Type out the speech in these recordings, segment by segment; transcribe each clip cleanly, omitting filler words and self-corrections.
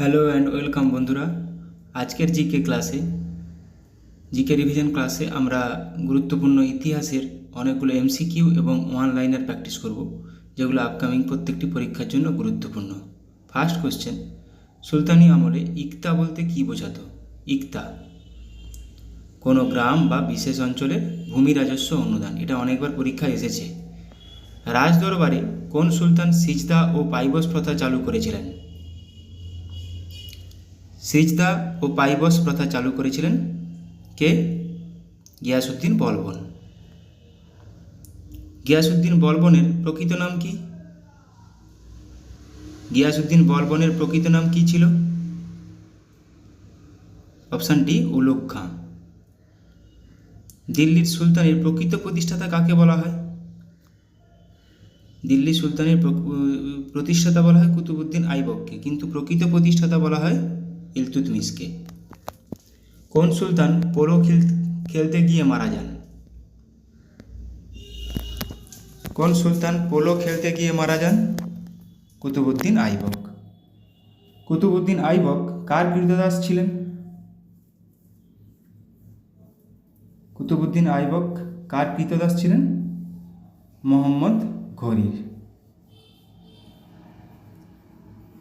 Hello and welcome বন্ধুরা। আজকের GK revision ক্লাসে আমরা গুরুত্বপূর্ণ ইতিহাসের অনেকগুলো এমসিকিউ এবং ওয়ান লাইনার প্র্যাকটিস করব, যেগুলো আপকামিং প্রত্যেকটি পরীক্ষার জন্য গুরুত্বপূর্ণ। ফার্স্ট কোশ্চেন, সুলতানি আমলে ইকতা বলতে কী বোঝাতো? ইকতা কোনো গ্রাম বা বিশেষ অঞ্চলের ভূমি রাজস্ব অনুদান। এটা অনেকবার পরীক্ষায় এসেছে। রাজদরবারে কোন সুলতান সিজদা ও পাইবস প্রথা চালু করেছিলেন? সিজদা ও পাইবস প্রথা চালু করেছিলেন কে? গিয়াসউদ্দিন বলবন। গিয়াসউদ্দিন বলবনের প্রকৃত নাম কি? গিয়াসউদ্দিন বলবনের প্রকৃত নাম কি ছিল? Option D, Ulugh Khan. দিল্লির সুলতানের প্রকৃত প্রতিষ্ঠাতা কাকে বলা হয়? দিল্লি সুলতানের প্রতিষ্ঠাতা বলা হয় কুতুবউদ্দিন আইবককে, কিন্তু প্রকৃত প্রতিষ্ঠাতা বলা হয় ইলতুৎমিশকে। কোন সুলতান পোলো খেলতে গিয়ে মারা যান? কোন সুলতান পোলো খেলতে গিয়ে মারা যান? কুতুবউদ্দিন আইবক। কুতুবউদ্দিন আইবক কার ক্রীতদাস ছিলেন? কুতুবউদ্দিন আইবক কার ক্রীতদাস ছিলেন? মোহাম্মদ ঘুরির।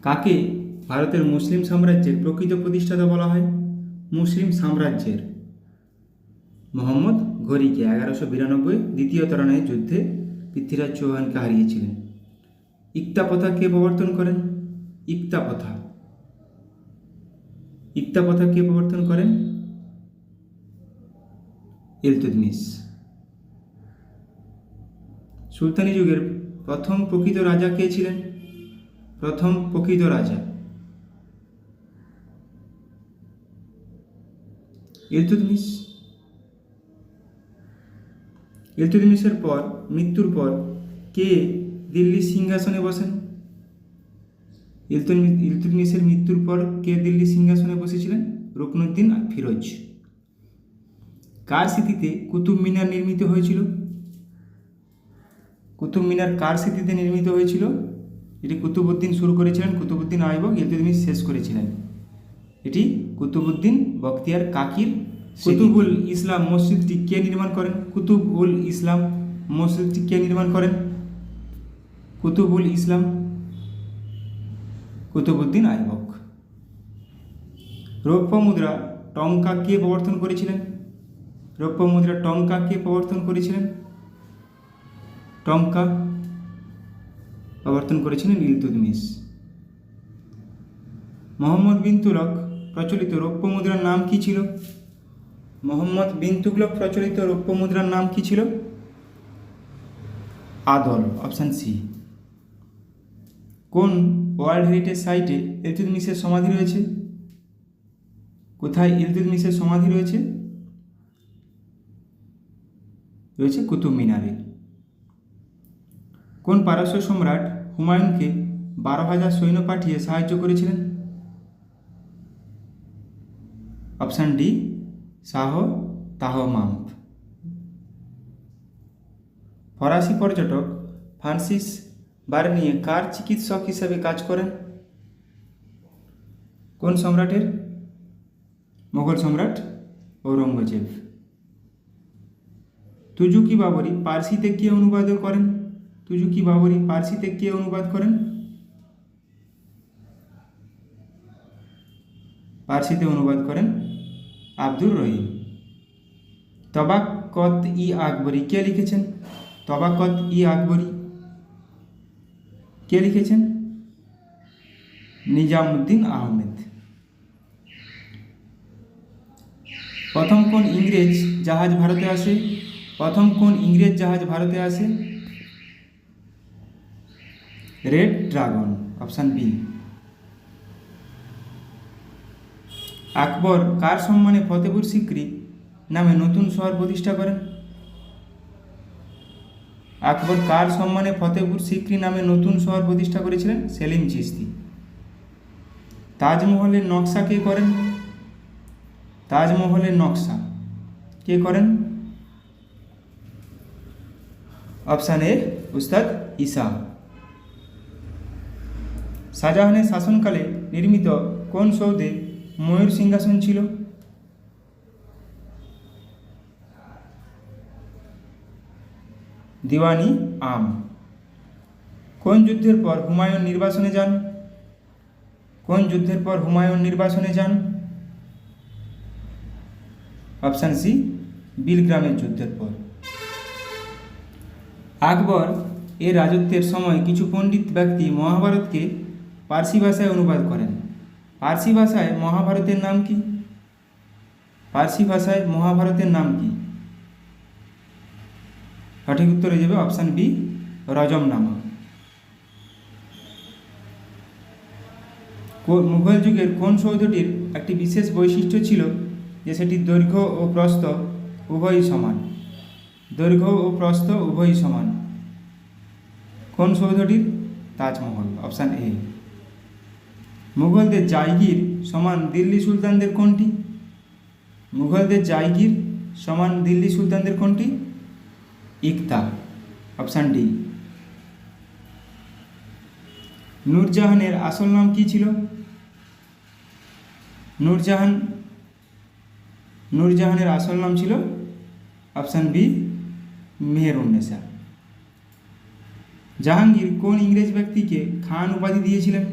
কাকে ভারতের মুসলিম সাম্রাজ্যের প্রকৃত প্রতিষ্ঠাতা বলা হয়? মুসলিম সাম্রাজ্যের মোহাম্মদ ঘুরিকে 1192 দ্বিতীয় তরানাই যুদ্ধে পৃথ্বীরাজ চৌহানকে হারিয়েছিলেন। ইকতা প্রথা কে প্রবর্তন করেন? ইকতা প্রথা কে প্রবর্তন করেন? ইলতুৎমিশ। সুলতানি যুগের প্রথম প্রকৃত রাজা কে ছিলেন? প্রথম প্রকৃত রাজা ইলতুৎমিশ। ইলতুৎমিশের মৃত্যুর পর কে দিল্লির সিংহাসনে বসেন? ইলতুৎমিশের মৃত্যুর পর কে দিল্লির সিংহাসনে বসেছিলেন? রুকনুদ্দিন ফিরোজ। কার স্মৃতিতে কুতুব মিনার নির্মিত হয়েছিল? কুতুব মিনার কার স্মৃতিতে নির্মিত হয়েছিল? এটি কুতুবউদ্দিন শুরু করেছিলেন, কুতুবউদ্দিন আইবক, ইলতুৎমিশ শেষ করেছিলেন। এটি কুতুবউদ্দিন বখতিয়ার কাকির। কুতুবুল ইসলাম মসজিদটি কে নির্মাণ করেন? কুতুবুল ইসলাম মসজিদটি কে নির্মাণ করেন? কুতুবুল ইসলাম কুতুবউদ্দিন আইবক। রৌপ্য মুদ্রা টঙ্কা কে প্রবর্তন করেছিলেন? রৌপ্য মুদ্রা টঙ্কা কে প্রবর্তন করেছিলেন? টঙ্কা প্রবর্তন করেছিলেন ইলতুৎমিশ। মোহাম্মদ বিন তুগলক প্রচলিত রৌপ্য মুদ্রার নাম কি ছিল? মোহাম্মদ বিন তুগলক প্রচলিত রৌপ্য মুদ্রার নাম কি ছিল? আদল। Option C. কোন ওয়ার্ল্ড হেরিটেজ সাইটে ইলতুৎমিশের সমাধি রয়েছে? কোথায় ইলতুৎমিশের সমাধি রয়েছে? রয়েছে কুতুব মিনারে। কোন পারস্য সম্রাট হুমায়ুনকে 12,000 সৈন্য পাঠিয়ে সাহায্য করেছিলেন? Option D, Shah Tahmasp. ফরাসি পর্যটক ফ্রান্সিস বার্নিয়ে কার চিকিৎসক হিসেবে কাজ করেন? কোন সম্রাটের? মোগল সম্রাট ঔরঙ্গজেব। তুজুকি বাবরি পার্সিতে কে অনুবাদ করেন? তুজুকি বাবরি পার্সিতে কে অনুবাদ করেন? পার্সিতে অনুবাদ করেন আব্দুর রহিম। তবাকত ই আকবরী কে লিখেছেন? তবাকত ই আকবরী কে লিখেছেন? নিজামুদ্দিন আহমেদ। প্রথম কোন ইংরেজ জাহাজ ভারতে আসে? প্রথম কোন ইংরেজ জাহাজ ভারতে আসে? Red Dragon. Option B. Akbar কার সম্মানে ফতেপুর সিক্রি নামে নতুন শহর প্রতিষ্ঠা করেন? আকবর কার সম্মানে ফতেপুর সিক্রি নামে নতুন শহর প্রতিষ্ঠা করেছিলেন? সেলিম চিশতি। তাজমহলের নকশা কে করেন? তাজমহলের নকশা কে করেন? অপশান এ, উস্তাদ ঈসা। শাহজাহানের শাসনকালে নির্মিত কোন সৌধে ময়ূর সিংহাসন ছিল? দিওয়ানি আম। কোন যুদ্ধের পর হুমায়ুন নির্বাসনে যান? কোন যুদ্ধের পর হুমায়ুন নির্বাসনে যান? অপশান সি, বিলগ্রামের যুদ্ধের পর। আকবর এর রাজত্বের সময় কিছু পণ্ডিত ব্যক্তি মহাভারতকে পার্সি ভাষায় অনুবাদ করেন। পার্সি ভাষায় মহাভারতের নাম কি? পার্সি ভাষায় মহাভারতের নাম কি? সঠিক উত্তর হয়ে যাবে অপশান বি, রজমনামা। মুঘল যুগের কোন সৌধটির একটি বিশেষ বৈশিষ্ট্য ছিল যে সেটির দৈর্ঘ্য ও প্রস্থ উভয়ই সমান? দৈর্ঘ্য ও প্রস্থ উভয়ই সমান। কোন সৌধটির? তাজমহল। Option A. মুঘলদের জায়গির সমান দিল্লি সুলতানদের কোনটি? মুঘলদের জায়গির সমান দিল্লি সুলতানদের কোনটি? ইকতা। Option D. নূরজাহানের আসল নাম কি ছিল? নূরজাহানের আসল নাম ছিল অপশান বি, মেহেরুন্নেসা। জাহাঙ্গীর কোন ইংরেজ ব্যক্তিকে খান উপাধি দিয়েছিলেন?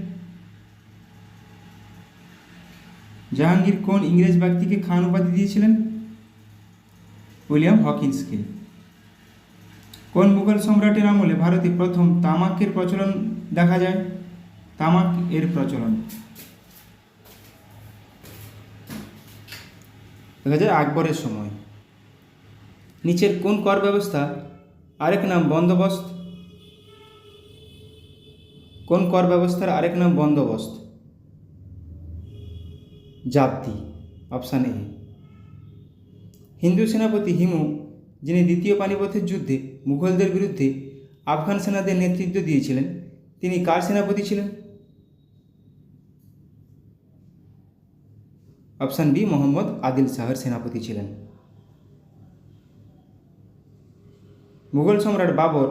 জাহাঙ্গীর কোন ইংরেজ ব্যক্তিকে খান উপাধি দিয়েছিলেন? উইলিয়াম হকিন্সকে। কোন মুঘল সম্রাটের আমলে ভারতে প্রথম তামাকের প্রচলন দেখা যায়? তামাক এর প্রচলন দেখা যায় আকবরের সময়। নিচের কোন কর ব্যবস্থা আরেক নাম বন্দোবস্ত? কোন কর ব্যবস্থার আরেক নাম বন্দোবস্ত? জাপ্তি। Option A. হিন্দু সেনাপতি হিমু, যিনি দ্বিতীয় পানিপথের যুদ্ধে মুঘলদের বিরুদ্ধে আফগান সেনাদের নেতৃত্ব দিয়েছিলেন, তিনি কার সেনাপতি ছিলেন? অপশান বি, মোহাম্মদ আদিল শাহের সেনাপতি ছিলেন। মুঘল সম্রাট বাবর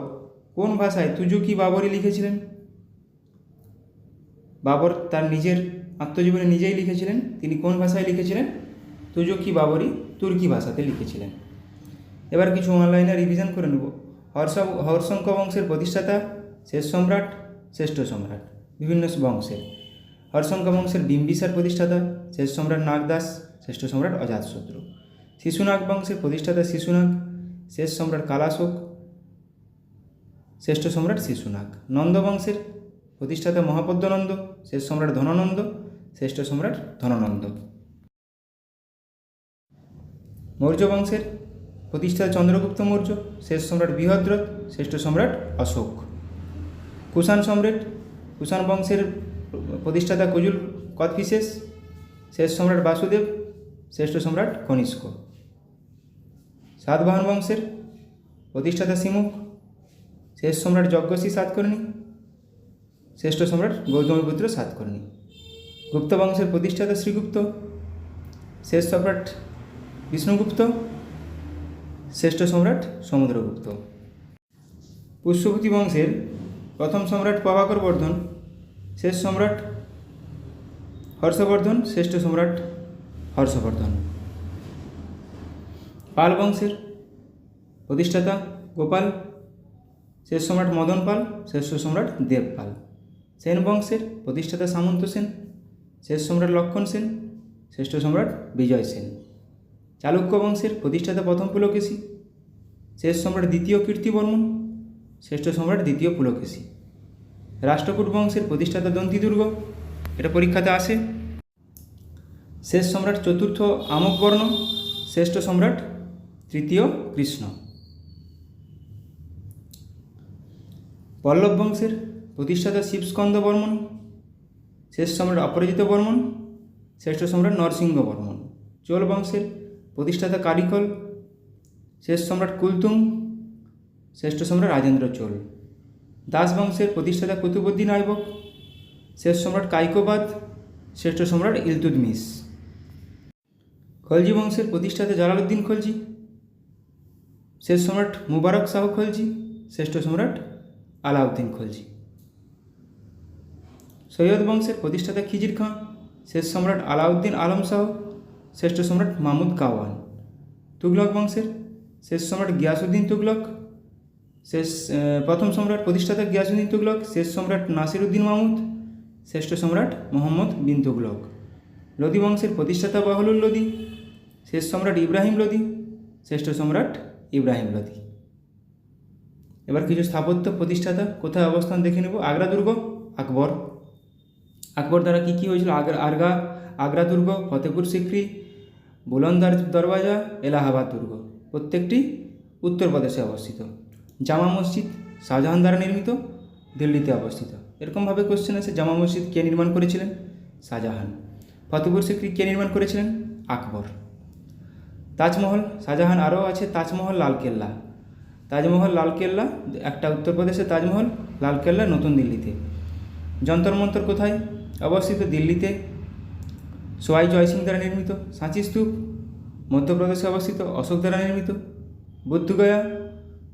কোন ভাষায় তুজুকি বাবরি লিখেছিলেন? বাবর তার নিজের আত্মজীবনী নিজেই লিখেছিলেন। তিনি কোন ভাষায় লিখেছিলেন? তুজুকি বাবরি তুর্কি ভাষাতে লিখেছিলেন। এবার কিছু অনলাইনে রিভিশন করে নেব। হর্ষঙ্ক বংশের প্রতিষ্ঠাতা, শেষ সম্রাট, শ্রেষ্ঠ সম্রাট। বিভিন্ন বংশের। হর্ষঙ্ক বংশের বিম্বিসার প্রতিষ্ঠাতা, শেষ সম্রাট নাগদাস, শ্রেষ্ঠ সম্রাট অজাতশত্রু। শিশুনাগ বংশের প্রতিষ্ঠাতা শিশুনাগ, শেষ সম্রাট কালাশোক, শ্রেষ্ঠ সম্রাট শিশুনাগ। নন্দ বংশের প্রতিষ্ঠাতা মহাপদ্মনন্দ, শেষ সম্রাট ধননন্দ, শ্রেষ্ঠ সম্রাট ধননন্দ। মৌর্য বংশের প্রতিষ্ঠাতা চন্দ্রগুপ্ত মৌর্য, শেষ সম্রাট বৃহদ্রথ, শ্রেষ্ঠ সম্রাট অশোক। কুষাণ বংশের প্রতিষ্ঠাতা কুজুল কথফিসেস, শেষ সম্রাট বাসুদেব, শ্রেষ্ঠ সম্রাট কনিষ্ক। সাতবাহন বংশের প্রতিষ্ঠাতা সিমুক, শেষ সম্রাট যজ্ঞশ্রী সাতকর্ণী, শ্রেষ্ঠ সম্রাট গৌতমীপুত্র সাতকর্ণী। গুপ্ত বংশের প্রতিষ্ঠাতা শ্রীগুপ্ত, শেষ সম্রাট বিষ্ণুগুপ্ত, শ্রেষ্ঠ সম্রাট সমুদ্রগুপ্ত। পুষ্যভূতি বংশের প্রথম সম্রাট প্রভাকর বর্ধন, শেষ সম্রাট হর্ষবর্ধন, শ্রেষ্ঠ সম্রাট হর্ষবর্ধন। পাল বংশের প্রতিষ্ঠাতা গোপাল, শেষ সম্রাট মদন পাল, শ্রেষ্ঠ সম্রাট দেবপাল। সেন বংশের প্রতিষ্ঠাতা সামন্ত সেন, শেষ সম্রাট লক্ষণ সেন, শ্রেষ্ঠ সম্রাট বিজয় সেন। চালুক্য বংশের প্রতিষ্ঠাতা প্রথম পুলকেশী, শেষ সম্রাট দ্বিতীয় কীর্তিবর্মন, শ্রেষ্ঠ সম্রাট দ্বিতীয় পুলকেশী। রাষ্ট্রকূট বংশের প্রতিষ্ঠাতা দন্তিদুর্গ, এটা পরীক্ষাতে আসে, শেষ সম্রাট চতুর্থ আমকবর্ণ, শ্রেষ্ঠ সম্রাট তৃতীয় কৃষ্ণ। পল্লব বংশের প্রতিষ্ঠাতা শিবস্কন্দ বর্মন, শেষ সম্রাট অপরাজিত বর্মন, শ্রেষ্ঠ সম্রাট নরসিংহ বর্মন। চোল বংশের প্রতিষ্ঠাতা কারিকল, শেষ সম্রাট কুলতুং, শ্রেষ্ঠ সম্রাট রাজেন্দ্র চোল। দাস বংশের প্রতিষ্ঠাতা কুতুবুদ্দিন আইবক, শেষ সম্রাট কাইকোবাদ, শ্রেষ্ঠ সম্রাট ইলতুৎমিশ। খলজি বংশের প্রতিষ্ঠাতা জালালউদ্দিন খলজি, শেষ সম্রাট মুবারক শাহ খলজি, শ্রেষ্ঠ সম্রাট আলাউদ্দিন খলজি। সৈয়দ বংশের প্রতিষ্ঠাতা খিজির খাঁ, শেষ সম্রাট আলাউদ্দিন আলম শাহ, শ্রেষ্ঠ সম্রাট মাহমুদ গাওয়ান। তুগলক বংশের শেষ সম্রাট গিয়াসুদ্দিন তুগলক, প্রথম সম্রাট প্রতিষ্ঠাতা গিয়াসুদ্দিন তুগলক, শেষ সম্রাট নাসিরুদ্দিন মাহমুদ, শ্রেষ্ঠ সম্রাট মোহাম্মদ বিন তুগলক। লোদি বংশের প্রতিষ্ঠাতা বাহলুল লোদি, শেষ সম্রাট ইব্রাহিম লোদি, শ্রেষ্ঠ সম্রাট ইব্রাহিম লোদি। এবার কিছু স্থাপত্য প্রতিষ্ঠাতা কোথায় অবস্থান দেখে নেব। আগ্রা দুর্গ আকবর। আকবর দ্বারা কী কী হয়েছিল? আগ্রা দুর্গ, ফতেপুর সিক্রি, বুলন্দার দরওয়াজা, এলাহাবাদ দুর্গ, প্রত্যেকটি উত্তরপ্রদেশে অবস্থিত। জামা মসজিদ শাহজাহান দ্বারা নির্মিত, দিল্লিতে অবস্থিত। এরকমভাবে কোশ্চেন আছে, জামা মসজিদ কে নির্মাণ করেছিলেন? শাহজাহান। ফতেপুর সিক্রি কে নির্মাণ করেছিলেন? আকবর। তাজমহল শাহজাহান। আরও আছে তাজমহল, লালকেল্লা। তাজমহল, লালকেল্লা একটা উত্তরপ্রদেশে, তাজমহল, লালকেল্লা নতুন দিল্লিতে। যন্তর মন্তর কোথায় অবস্থিত? দিল্লিতে। সোয়াই জয় সিং দ্বারা নির্মিত। সাঁচি স্তূপ মধ্যপ্রদেশে অবস্থিত, অশোক দ্বারা নির্মিত। বুদ্ধগয়া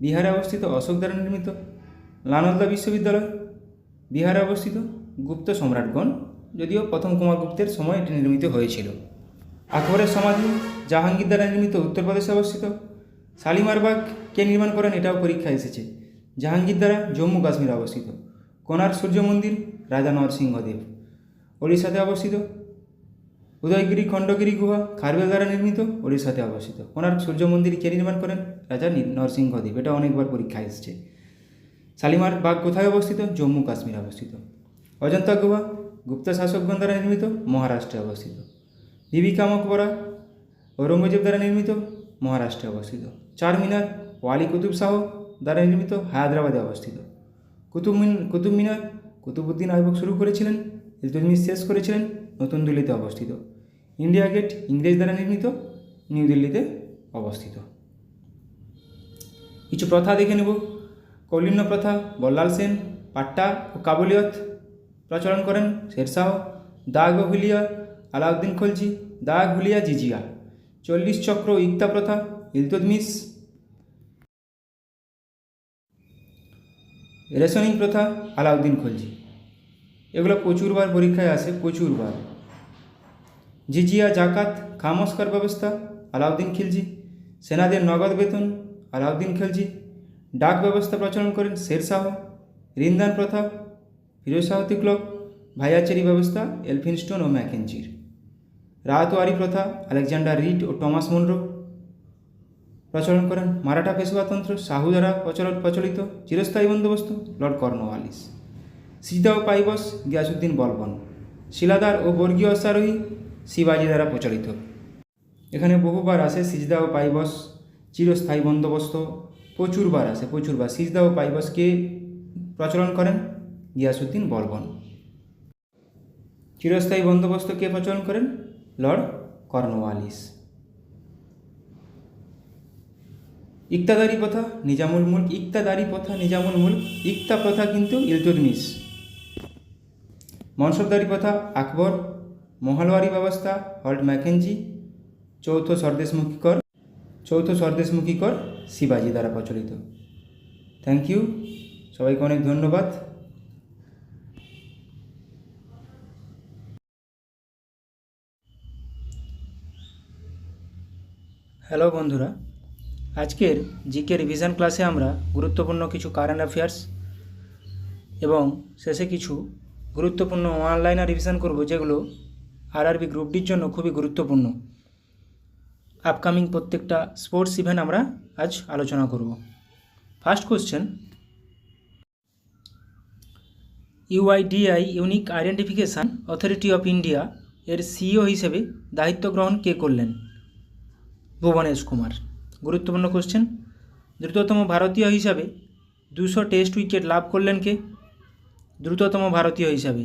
বিহারে অবস্থিত, অশোক দ্বারা নির্মিত। নালন্দা বিশ্ববিদ্যালয় বিহারে অবস্থিত। গুপ্ত সম্রাটগণ, যদিও প্রথম কুমারগুপ্তের সময় এটি নির্মিত হয়েছিল। আকবরের সমাধি জাহাঙ্গীর দ্বারা নির্মিত, উত্তরপ্রদেশে অবস্থিত। শালিমার বাগ কে নির্মাণ করেন? এটাও পরীক্ষায় এসেছে। জাহাঙ্গীর দ্বারা, জম্মু কাশ্মীরে অবস্থিত। কোণার্ক সূর্য মন্দির রাজা নরসিংহদেব, ওড়িশাতে অবস্থিত। উদয়গিরি খণ্ডগিরি গুহা খারবেল দ্বারা নির্মিত, ওড়িশাতে অবস্থিত। কোণার্ক সূর্য মন্দির কে নির্মাণ করেন? রাজা নরসিংহদেব, এটা অনেকবার পরীক্ষায় এসেছে। শালিমার বাগ কোথায় অবস্থিত? জম্মু কাশ্মীরে অবস্থিত। অজন্তা গুহা গুপ্ত শাসকগণ দ্বারা নির্মিত, মহারাষ্ট্রে অবস্থিত। বিবি কা মকবরা ঔরঙ্গজেব দ্বারা নির্মিত, মহারাষ্ট্রে অবস্থিত। চার মিনার ওয়ালি কুতুব শাহ দ্বারা নির্মিত, হায়দ্রাবাদে অবস্থিত। কুতুব মিনার কুতুবউদ্দিন আইবক শুরু করেছিলেন, ইলতুৎমিশ শেষ করেছিলেন, নতুন দিল্লিতে অবস্থিত। ইন্ডিয়া গেট ইংরেজ দ্বারা নির্মিত, নিউ দিল্লিতে অবস্থিত। কিছু প্রথা দেখে নেব। কৌলিন্য প্রথা বল্লাল সেন পাট্টা ও কাবুলিয়ত প্রচলন করেন শেরশাহ। দাগ ও হুলিয়া আলাউদ্দিন খলজি, দাগ হুলিয়া জিজিয়া। 40 চক্র ইকতা প্রথা ইলতুৎমিশ। রেশনিং প্রথা আলাউদ্দিন খলজি। এগুলো প্রচুরবার পরীক্ষায় আসে, প্রচুরবার। জিজিয়া জাকাত খামোস্কার ব্যবস্থা আলাউদ্দিন খিলজি। সেনাদের নগদ বেতন আলাউদ্দিন খিলজি। ডাক ব্যবস্থা প্রচলন করেন শেরশাহ। ঋণদান প্রথা ফিরোজ শাহ তুগলক। ভাইয়াচেরি ব্যবস্থা এলফিনস্টোন ও ম্যাকেঞ্জির। রায়তওয়ারি প্রথা আলেকজান্ডার রিড ও টমাস মুনরো প্রচলন করেন। মারাঠা পেশওয়াতন্ত্র শাহু দ্বারা প্রচলিত। চিরস্থায়ী বন্দোবস্ত লর্ড কর্নওয়ালিস। সিজদা ও পাইবস গিয়াসুদ্দিন বলবন। শিলাদার ও বর্গীয় অশ্বারোহী শিবাজি দ্বারা প্রচলিত। এখানে বহুবার আসে সিজদা ও পাইবস, চিরস্থায়ী বন্দোবস্ত, প্রচুরবার আসে, প্রচুরবার। সিজদা ও পাইবসকে প্রচলন করেন গিয়াসুদ্দিন বলবন। চিরস্থায়ী বন্দোবস্ত কে প্রচলন করেন? Lord Cornwallis. ইকতাদারি প্রথা নিজামুল মুলক। ইকতাদারি প্রথা নিজামুল মুলক। ইকতা প্রথা কিন্তু ইলতুৎমিশ। মনসবদারি প্রথা আকবর। মহলওয়ারি ব্যবস্থা হল্ট ম্যাকেঞ্জি। চৌথ স্বদেশমুখী কর শিবাজি দ্বারা প্রচলিত। থ্যাংক ইউ, সবাইকে অনেক ধন্যবাদ। হ্যালো বন্ধুরা, আজকের জিকে রিভিশন ক্লাসে আমরা গুরুত্বপূর্ণ কিছু কারেন্ট অ্যাফেয়ার্স এবং শেষে কিছু গুরুত্বপূর্ণ অনলাইনে রিভিশন করব, যেগুলো আরআরবি গ্রুপ ডির জন্য খুবই গুরুত্বপূর্ণ। আপকামিং প্রত্যেকটা স্পোর্টস ইভেন্ট আমরা আজ আলোচনা করব। First question, UIDAI unique identification authority of India এর সিইও হিসেবে দায়িত্ব গ্রহণ কে করলেন? ভুবনেশ কুমার। গুরুত্বপূর্ণ কোশ্চেন। দ্রুততম ভারতীয় হিসাবে 200 টেস্ট উইকেট লাভ করলেন কে? দ্রুততম ভারতীয় হিসাবে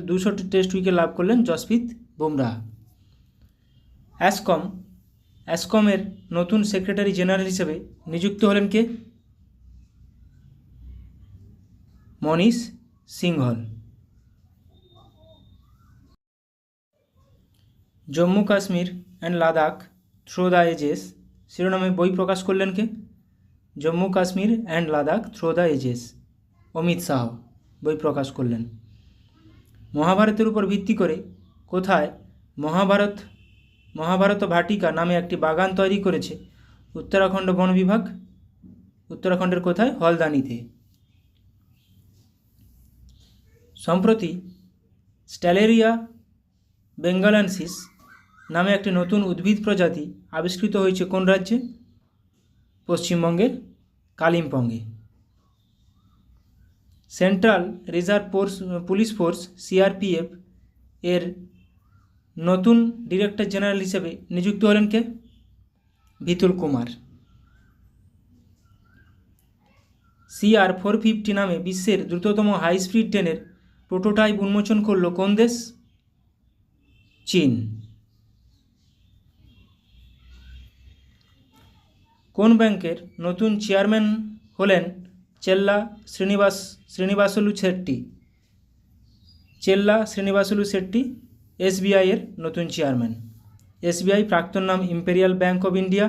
200 টেস্ট উইকেট লাভ করলেন জসপ্রীত বুমরাহ। অ্যাসকমের নতুন সেক্রেটারি জেনারেল হিসেবে নিযুক্ত হলেন কে? Manish Singhal. Jammu Kashmir and Ladakh through the ages শিরোনামে বই প্রকাশ করলেন কে? Jammu Kashmir and Ladakh through the ages Amit Shah বই প্রকাশ করলেন। মহাভারতের উপর ভিত্তি করে কোথায় মহাভারত ভাটিকা নামে একটি বাগান তৈরি করেছে উত্তরাখণ্ড বন বিভাগ? উত্তরাখণ্ডের কোথায়? হলদানিতে। সম্প্রতি স্ট্যালেরিয়া বেঙ্গলান্সিস নামে একটি নতুন উদ্ভিদ প্রজাতি আবিষ্কৃত হয়েছে কোন রাজ্যে? পশ্চিমবঙ্গের কালিম্পংয়ে। Central Reserve Police Force CRPF এর নতুন ডিরেক্টর জেনারেল হিসেবে নিযুক্ত হলেন কে? বিতুল কুমার। CR-450 নামে বিশ্বের দ্রুততম হাই স্পিড ট্রেনের প্রোটোটাইপ উন্মোচন করল কোন দেশ? চীন। কোন ব্যাংকের নতুন চেয়ারম্যান হলেন চেল্লা শ্রীনিবাসলু শেট্টি? চেল্লা শ্রীনিবাসলু শেট্টি SBI এর নতুন চেয়ারম্যান। SBI প্রাক্তন নাম ইম্পেরিয়াল ব্যাংক অফ ইন্ডিয়া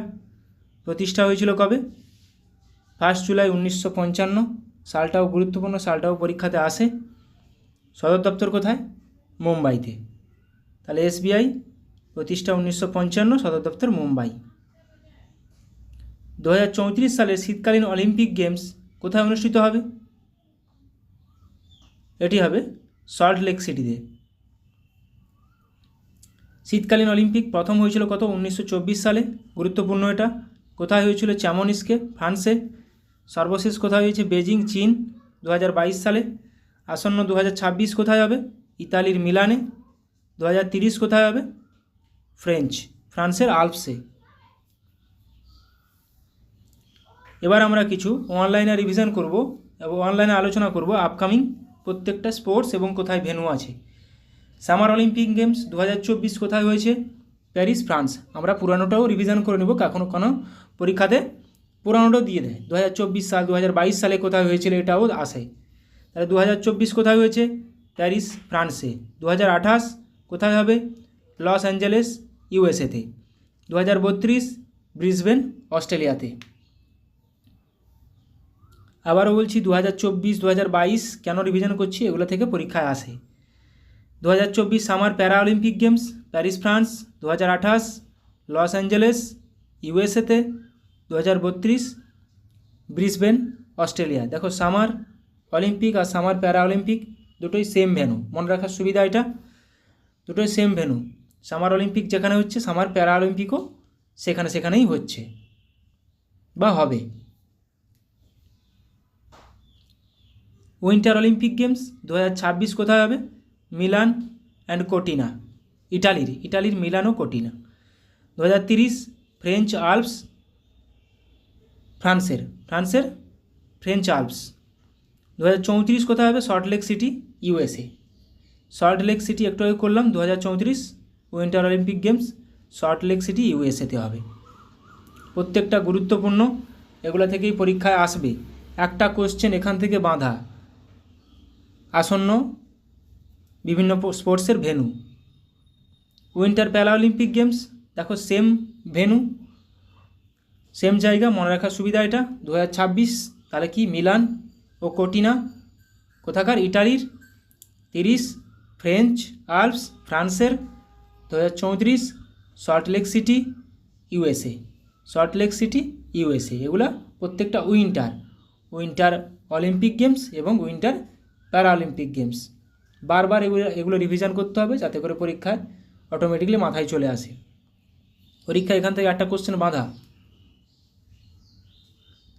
প্রতিষ্ঠা হয়েছিল কবে? 1 জুলাই 1955। সালটাও গুরুত্বপূর্ণ, সালটাও পরীক্ষাতে আসে। সদর দপ্তর কোথায়? মুম্বাইতে। তাহলে SBI প্রতিষ্ঠা 1955, সদর দপ্তর মুম্বাই। 2034 সালের শীতকালীন অলিম্পিক গেমস কোথায় অনুষ্ঠিত হবে? এটি হবে সল্ট লেক সিটিতে। শীতকালীন অলিম্পিক প্রথম হয়েছিল কত? 1924 সালে। গুরুত্বপূর্ণ এটা। কোথায় হয়েছিল? চ্যামনিস্কে, ফ্রান্সে। সর্বশেষ কোথায় হয়েছে? বেজিং, চীন, 2022 সালে। আসন্ন 2026 কোথায় হবে? ইতালির মিলানে। 2030 কোথায় হবে? ফ্রান্সের আল্পসে। এবার আমরা কিছু অনলাইনে রিভিশন করব এবং অনলাইনে আলোচনা করব আপকামিং প্রত্যেকটা স্পোর্টস এবং কোথায় ভেন্যু আছে। সামার অলিম্পিক গেমস 2024 কোথায় হয়েছে? Paris, France. আমরা পুরানোটাও রিভিশন করে নেব, কখনো কোনো পরীক্ষাতে পুরানোটাও দিয়ে দেয়। 2024 সাল, 2022 সালে কোথায় হয়েছিল এটাও আসে। তাহলে 2024 কোথায় হয়েছে? প্যারিস, ফ্রান্সে। 2028 কোথায় হবে? লস অ্যাঞ্জেলেস, ইউএসএতে। 2032 ব্রিসবেন, অস্ট্রেলিয়াতে। আবারও বলছি 2024, 2022 কেন রিভিশন করছি? এগুলো থেকে পরীক্ষায় আসে। 2024 summer para Olympic games Paris, France. 2028 Los Angeles, ইউএসএতে। 2032 ব্রিসবেন, অস্ট্রেলিয়া। দেখো সামার অলিম্পিক আর সামার প্যারা অলিম্পিক দুটোই সেম ভেন্যু, মনে রাখার সুবিধা এটা। দুটোই সেম ভেন্যু। সামার অলিম্পিক যেখানে হচ্ছে, সামার প্যারা অলিম্পিকও সেখানেই হচ্ছে বা হবে। উইন্টার অলিম্পিক গেমস 2026 কোথায় হবে? মিলান অ্যান্ড কোটিনা, ইটালির মিলান ও কোটিনা। 2030 ফ্রেঞ্চ আল্পস, ফ্রান্সের ফ্রেঞ্চ আল্পস। 2034 কোথায় হবে? Salt Lake City, USA। Salt Lake City একটু আগে করলাম। 2034 winter Olympic games Salt Lake City, USAতে হবে। প্রত্যেকটা গুরুত্বপূর্ণ, এগুলো থেকেই পরীক্ষায় আসবে। একটা কোশ্চেন এখান থেকে বাঁধা। আসন্ন বিভিন্ন স্পোর্টসের ভেন্যু। উইন্টার প্যারা অলিম্পিক গেমস দেখো সেম ভেন্যু, সেম জায়গা, মনে রাখার সুবিধা এটা। 2026 তাহলে কি? মিলান ও কোটিনা কোথাকার? ইটালির। 30 ফ্রেঞ্চ আল্পস, ফ্রান্সের। 2034 salt Lake City, USA। Salt Lake City, USA। এগুলা প্রত্যেকটা উইন্টার অলিম্পিক গেমস এবং উইন্টার প্যারা অলিম্পিক গেমস। বারবার এগুলো রিভিশন করতে হবে যাতে করে পরীক্ষায় অটোমেটিকলি মাথায় চলে আসে। পরীক্ষা এখান থেকে একটা কোশ্চেন বাঁধা।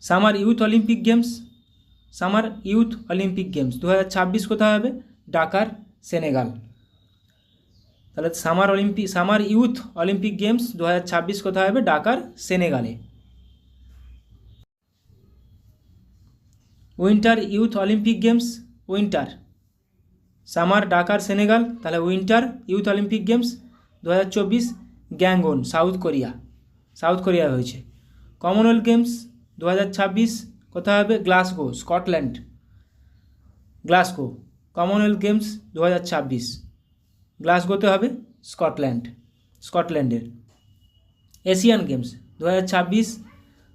সামার ইউথ অলিম্পিক গেমস 2026 কোথায় হবে? ডাকার, সেনেগাল। তাহলে সামার ইউথ অলিম্পিক গেমস 2026 কোথায় হবে? ডাকার, সেনেগালে। Winter youth Olympic games, summer, Dakar, Senegal. তাহলে winter youth Olympic games 2024 Gangwon, South Korea হয়েছে। কমনওয়েলথ গেমস 2026 কোথায় হবে? Glasgow, Scotland. কমনওয়েলথ গেমস 2026 গ্লাসগোতে হবে, স্কটল্যান্ডের। Asian Games 2026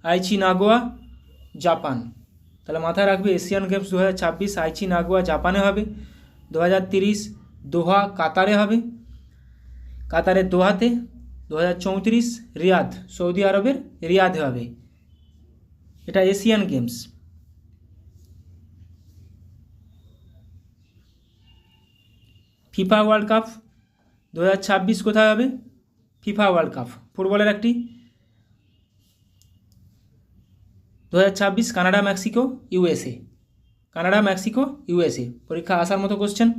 Aichi Nagoya, Japan. তাহলে মাথায় রাখবে এশিয়ান গেমস 2026 আইচি নাগোয়া, জাপানে হবে। 2030 দোহা কাতারে হবে, কাতারের দোহাতে। 2034 রিয়াদ, সৌদি আরবের রিয়াদে হবে। এটা Asian Games. FIFA World Cup 2026 কোথায় হবে? ফিফা ওয়ার্ল্ড কাপ ফুটবলের একটি। 2026 Canada, Mexico, USA. Canada, Mexico, USA. পরীক্ষা আসার মতো কোশ্চেন।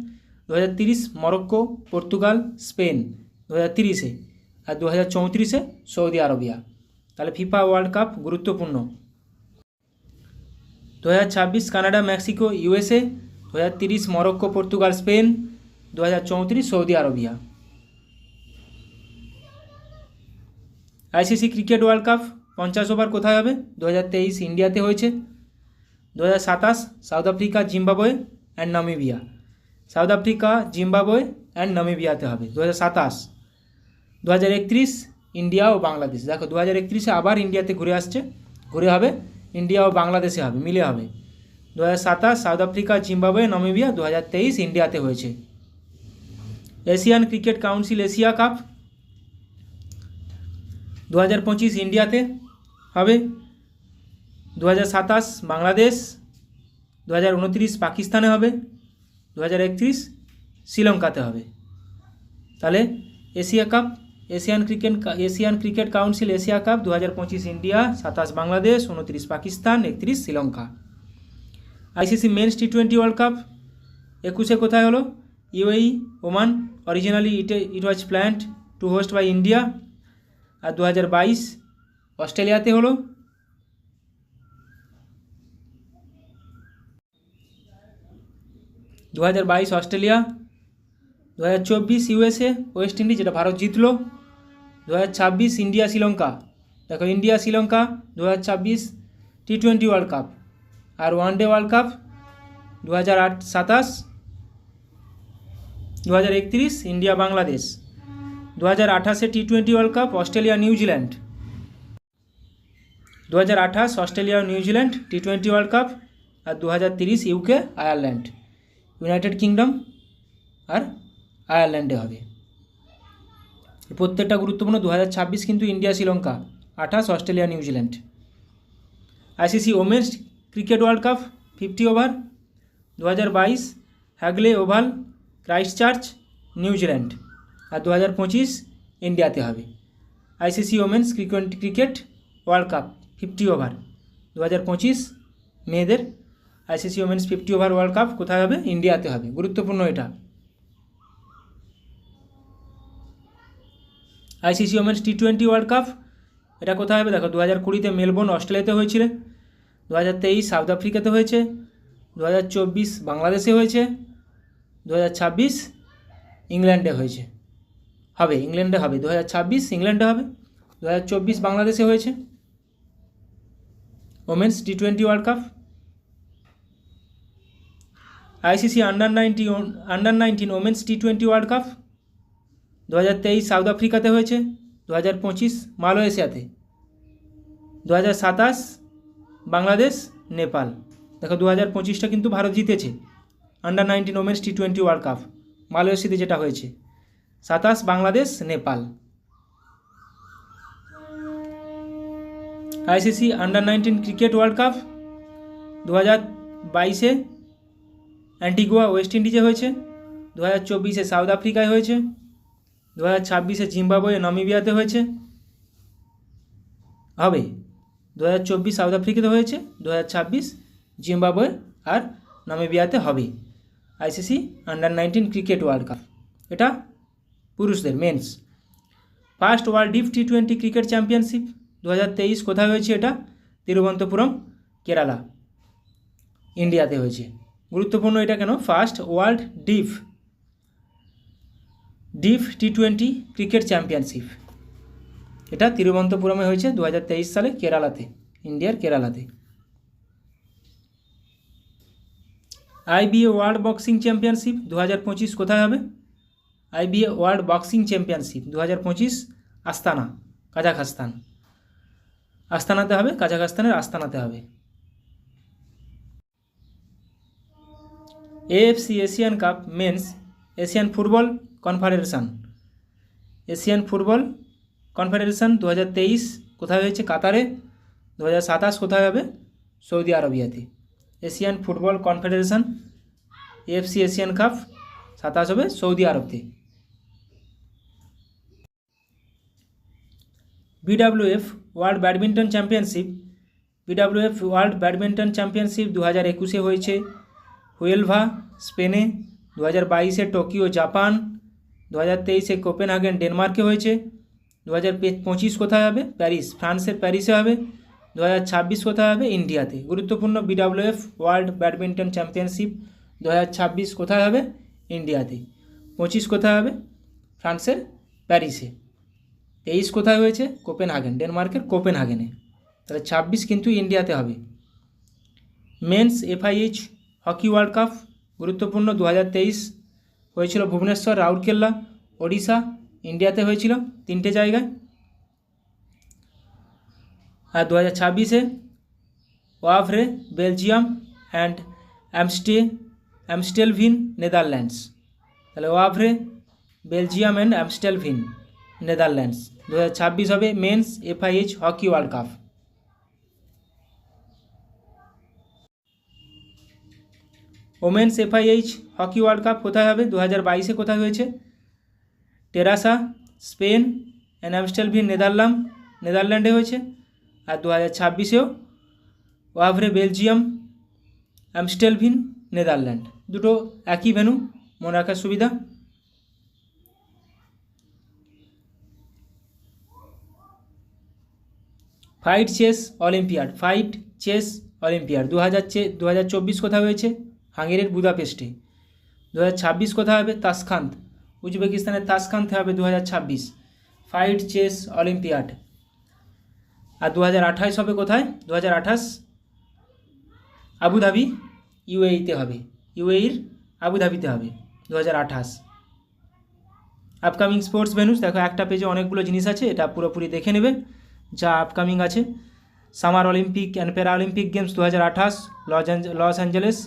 2030 মরক্কো, পর্তুগাল, স্পেন 2030-এ। আর 2034-এ সৌদি আরবিয়া। তাহলে ফিফা ওয়ার্ল্ড কাপ গুরুত্বপূর্ণ। 2026 Canada, Mexico, USA. 2030 Morocco, Portugal, Spain. 2034 Saudi Arabia. ICC cricket World Cup 50 over কোথায় হবে? 2023 ইন্ডিয়াতে হয়েছে। 2027 South Africa, Zimbabwe and Namibia. South Africa, Zimbabwe and নামিবিয়াতে হবে 2027। 2031 ইন্ডিয়া ও বাংলাদেশ। দেখো 2031-এ আবার ইন্ডিয়াতে ঘুরে হবে, ইন্ডিয়া ও বাংলাদেশে হবে, মিলে হবে। 2027 সাউথ আফ্রিকা, জিম্বাবুয়ে, নামিবিয়া। 2023 ইন্ডিয়াতে হয়েছে। Asian cricket council Asia cup 2025 ইন্ডিয়াতে হবে। 2027 বাংলাদেশ। 2029 পাকিস্তানে হবে। 2031 শ্রীলঙ্কাতে হবে। তাহলে Asia cup, Asian cricket council Asia cup 2025 India, 27 Bangladesh, 29 Pakistan, 31 Sri Lanka. ICC men's টি20 ওয়ার্ল্ড কাপ 21-এ কোথায় হলো? UAE, Oman. Originally it was planned to host by India. আর 2022 অস্ট্রেলিয়াতে হলো। 2022 অস্ট্রেলিয়া। 2024 ইউএসএ, ওয়েস্ট ইন্ডিজ, যেটা ভারত জিতলো। 2026 ইন্ডিয়া, শ্রীলঙ্কা। দেখো India, Sri Lanka 2026 T20 world Cup. আর one day world Cup 2027। 2031 India, Bangladesh. 2028 T20 world cup Australia, New Zealand. 2028 Australia ও নিউজিল্যান্ড টি20 ওয়ার্ল্ড কাপ। আর 2030 UK, Ireland. United kingdom আর আয়ারল্যান্ডে হবে। প্রত্যেকটা গুরুত্বপূর্ণ। 2026 কিন্তু India, Sri Lanka. 28 Australia, New Zealand. ICC women's cricket World Cup 50 over 2022 হ্যাগলে oval, Christchurch, New Zealand. আর 2025 ইন্ডিয়াতে হবে। ICC women's cricket World Cup 50 over 2025 মেয়েদের ICC women's 50 over world cup কোথায় হবে? ইন্ডিয়াতে হবে। গুরুত্বপূর্ণ এটা। আইসিসি ওমেন্স টি20 ওয়ার্ল্ড কাপ এটা কোথায় হবে? দেখো 2020-তে মেলবোর্ন, অস্ট্রেলিয়াতে হয়েছিল। 2023 সাউথ আফ্রিকাতে হয়েছে। 2024 বাংলাদেশে হয়েছে। 2026 ইংল্যান্ডে হয়েছে, হবে ইংল্যান্ডে হবে। 2026 ইংল্যান্ডে হবে। 2024 বাংলাদেশে হয়েছে। ওমেন্স টি20 world Cup. ICC under 19 women's টি20 ওয়ার্ল্ড কাপ 2023 সাউথ আফ্রিকাতে হয়েছে। 2025 মালয়েশিয়াতে। 2027 বাংলাদেশ, নেপাল। দেখো 2025টা কিন্তু ভারত জিতেছে আন্ডার 19 ওমেন্স টি20 ওয়ার্ল্ড কাপ। মালয়েশিয়াতে যেটা হয়েছে। 27 Bangladesh, Nepal. ICC under 19 cricket World Cup 2022-এ অ্যান্টিগুয়া, ওয়েস্ট ইন্ডিজে হয়েছে। 2024-এ সাউথ আফ্রিকায় হয়েছে। 2026-এ জিম্বাবুয়ে, নামিবিয়াতে হয়েছে, হবে। 2024 সাউথ আফ্রিকাতে হয়েছে। 2026 জিম্বাবুয়ে আর নামিবিয়াতে হবে। ICC under 19 cricket World Cup এটা পুরুষদের মেন্স। ফার্স্ট ওয়ার্ল্ড ডিফ টি20 ক্রিকেট চ্যাম্পিয়নশিপ 2023 কোথায় হয়েছে? এটা তিরুবনন্তপুরম, কেরালা, ইন্ডিয়াতে হয়েছে। গুরুত্বপূর্ণ এটা কেন? ফার্স্ট ওয়ার্ল্ড ডিফ টি20 ক্রিকেট চ্যাম্পিয়নশিপ এটা তিরুবনন্তপুরমে হয়েছে 2023 সালে, কেরালাতে, ইন্ডিয়ার কেরালাতে। আইবিএ ওয়ার্ল্ড বক্সিং চ্যাম্পিয়নশিপ 2025 কোথায় হবে? আইবিএ ওয়ার্ল্ড বক্সিং চ্যাম্পিয়নশিপ 2025 আস্তানা, কাজাখস্তান। আস্তানাতে হবে, কাজাখস্তানের আস্তানাতে হবে। AFC Asian Cup men's Asian Football Confederation. Asian Football Confederation 2023 কোথায় হয়েছে? কাতারে। 2027 কোথায় হবে? সৌদি আরবিয়াতে। Asian Football Confederation AFC Asian Cup 27 হবে সৌদি আরবতে। BWF World badminton Championship. BWF World badminton Championship 2021 হয়েছে হুয়েলভা স্পেনে, 2022 টোকিও জাপান, 2023 কোপেনহেগেন ডেনমার্কে হয়েছে, 2025 কোথায় হবে? প্যারিস ফ্রান্সের প্যারিসে হবে, 2026 কোথায় হবে? ইন্ডিয়াতে। গুরুত্বপূর্ণ বিডাব্লিউএফ ওয়ার্ল্ড ব্যাডমিন্টন চ্যাম্পিয়নশিপ 2026 কোথায় হবে? ইন্ডিয়াতে। 25 কোথায় হবে? ফ্রান্সের প্যারিসে। 23 কোথায় হয়েছে? কোপেনহেগেন ডেনমার্কের কোপেনহেগেনে। তাহলে 26 কিন্তু ইন্ডিয়াতে হবে। Men's FIH hockey world cup গুরুত্বপূর্ণ 2023 হয়েছিল ভুবনেশ্বর, রাউরকেল্লা, ওড়িশা, ইন্ডিয়াতে হয়েছিল 3টে জায়গায়। আর 2026 Wavre Belgium and Amstelveen Netherlands. তাহলে Wavre Belgium and Amstelveen Netherlands 2026 হবে men's FIH hockey world cup. Women's FIH hockey world cup কোথায় হবে? 2022 কোথায় হয়েছে? টেরাসা স্পেন অ্যান্ড অ্যামস্টেলভিন নেদারল্যান্ডে হয়েছে। আর 2026 ওয়াভরে বেলজিয়াম, অ্যামস্টেলভিন নেদারল্যান্ড। দুটো একই ভেন্যু, মনে রাখার সুবিধা। ফাইট চেস অলিম্পিয়াড 2024 কোথায় হয়েছে? হাঙ্গেরির বুদাপেস্টে। 2026 কোথায় হবে? তাসখান্ত, উজবেকিস্তানের তাসখান্তে হবে 2026 ফাইট চেস অলিম্পিয়াড। আর 2028 হবে কোথায়? 2028 আবুধাবি ইউএইতে হবে, ইউএইর আবুধাবিতে হবে 2028। আপকামিং স্পোর্টস ভেন্যুস দেখো, একটা পেজে অনেকগুলো জিনিস আছে, এটা পুরোপুরি দেখে নেবে যা আপকামিং আছে। Summer Olympic and para Olympic games 2028 Los Angeles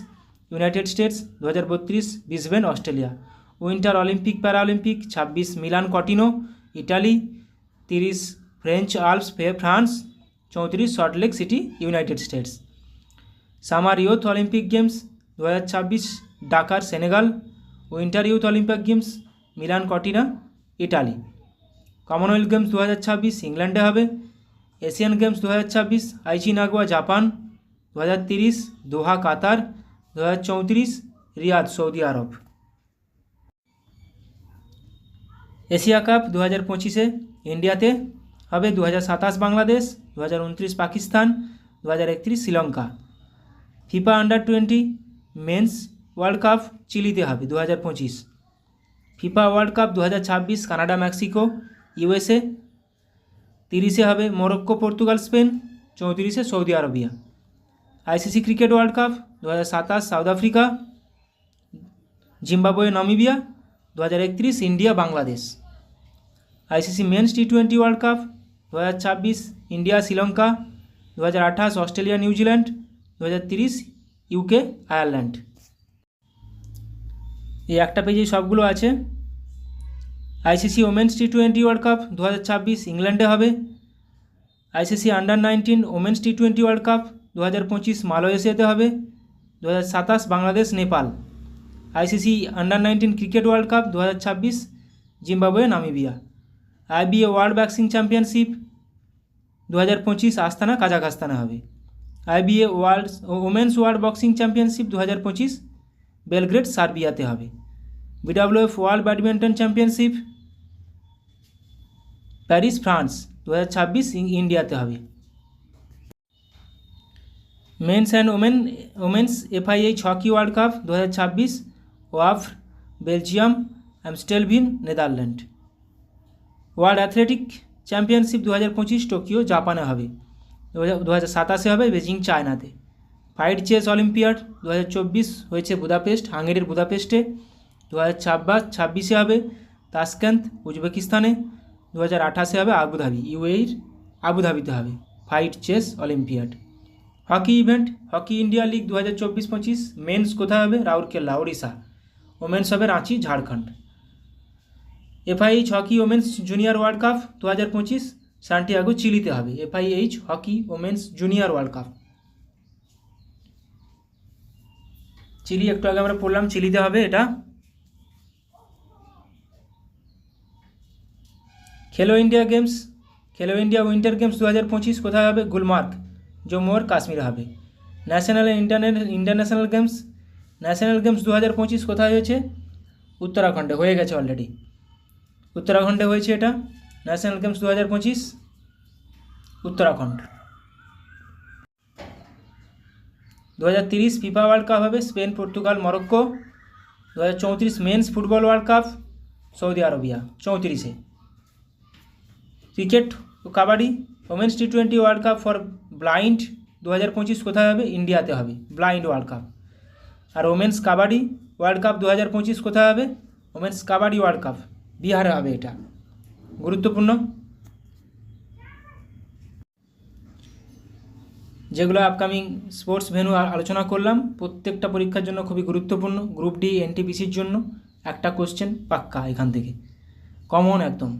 United States, 2032 Brisbane Australia. Winter Olympic para Olympic 26 Milan Cortina Italy, 30 French Alps France, 34 Salt Lake City United States. Summer youth Olympic games 2026 Dakar Senegal, winter youth Olympic games Milan Cortina Italy. Commonwealth Games 2026 ইংল্যান্ডে হবে। Asian Games 2026 Aichi Nagoya Japan, 2030 Doha Qatar, 2034 Riyadh Saudi Arab. Asia cup 2025 ইন্ডিয়াতে হবে, 2027 Bangladesh, 2029 Pakistan, 2031 Sri Lanka. FIFA under twenty men's World Cup চিলিতে হবে 2025। FIFA World Cup 2026 Canada Mexico USA. 30 হবে Morocco Portugal Spain, 34 Saudi Arabia. ICC cricket World Cup 2027 South Africa, Zimbabwe Namibia, 2031 India Bangladesh. ICC men's টি20 world Cup 2026 India Sri Lanka, 2028 Australia New Zealand, 2030 UK Ireland. এই একটা পেজেই সবগুলো আছে। ICC women's টি20 world Cup 2026 ইংল্যান্ডে হবে। আইসিসি আন্ডার-19 ওমেন্স টি20 ওয়ার্ল্ড কাপ 2025 মালয়েশিয়াতে হবে, 2027 Bangladesh Nepal. ICC under nineteen cricket World Cup 2026 Zimbabwe Namibia. IBA world boxing championship 2025 Astana কাজাখস্তানে হবে। IBA women's World boxing championship 2025 Belgrade সার্বিয়াতে হবে। BWF World badminton championship Paris France 2026 ইন্ডিয়াতে হবে। Men's and women's FIH hockey world Cup 2026 Wavre Belgium, Amstelveen Netherland. World athletic championship 2025 Tokyo জাপানে হবে, 2027 হবে Beijing চায়নাতে। ফাইট চেস অলিম্পিয়াড 2024 হয়েছে Budapest হাঙ্গেরির বুদাপেস্টে, 2026 হবে তাশকেন্ত উজবেকিস্তানে, 2028 হবে আবুধাবি ইউএইর আবুধাবিতে হবে ফাইট chess Olympiad. Hockey event hockey India league 2024-25 men's কোথায় হবে? রাউরকেল্লা ওড়িশা। ওমেন্স হবে Ranchi Jharkhand. FIH hockey women's junior World Cup 2025 Santiago চিলিতে হবে। FIH hockey women's junior World Cup Chile, একটু আগে আমরা পড়লাম চিলিতে হবে এটা। খেলো ইন্ডিয়া উইন্টার গেমস 2025 কোথায় হবে? গুলমার্গ, জম্মু আর কাশ্মীরে হবে। ইন্টারন্যাশনাল গেমস 2025 কোথায় হয়েছে? উত্তরাখণ্ডে হয়ে গেছে অলরেডি, উত্তরাখণ্ডে হয়েছে এটা। National games 2025 Uttarakhand. 2030 FIFA World Cup হবে Spain, Portugal, Morocco. 2034 men's football World Cup Saudi Arabia 34-এ। ক্রিকেট ও kabaddi women's T20 World Cup for blind 2025 কোথায় হবে? ইন্ডিয়াতে হবে, ব্লাইন্ড ওয়ার্ল্ড কাপ। আর ওমেন্স কাবাডি ওয়ার্ল্ড কাপ 2025 কোথায় হবে? ওমেন্স কাবাডি ওয়ার্ল্ড কাপ বিহারে হবে। এটা গুরুত্বপূর্ণ, যেগুলো আপকামিং স্পোর্টস ভেন্যু আলোচনা করলাম প্রত্যেকটা পরীক্ষার জন্য খুবই গুরুত্বপূর্ণ। গ্রুপ ডি NTPCর জন্য একটা কোশ্চেন পাক্কা এখান থেকে, কমন একদম।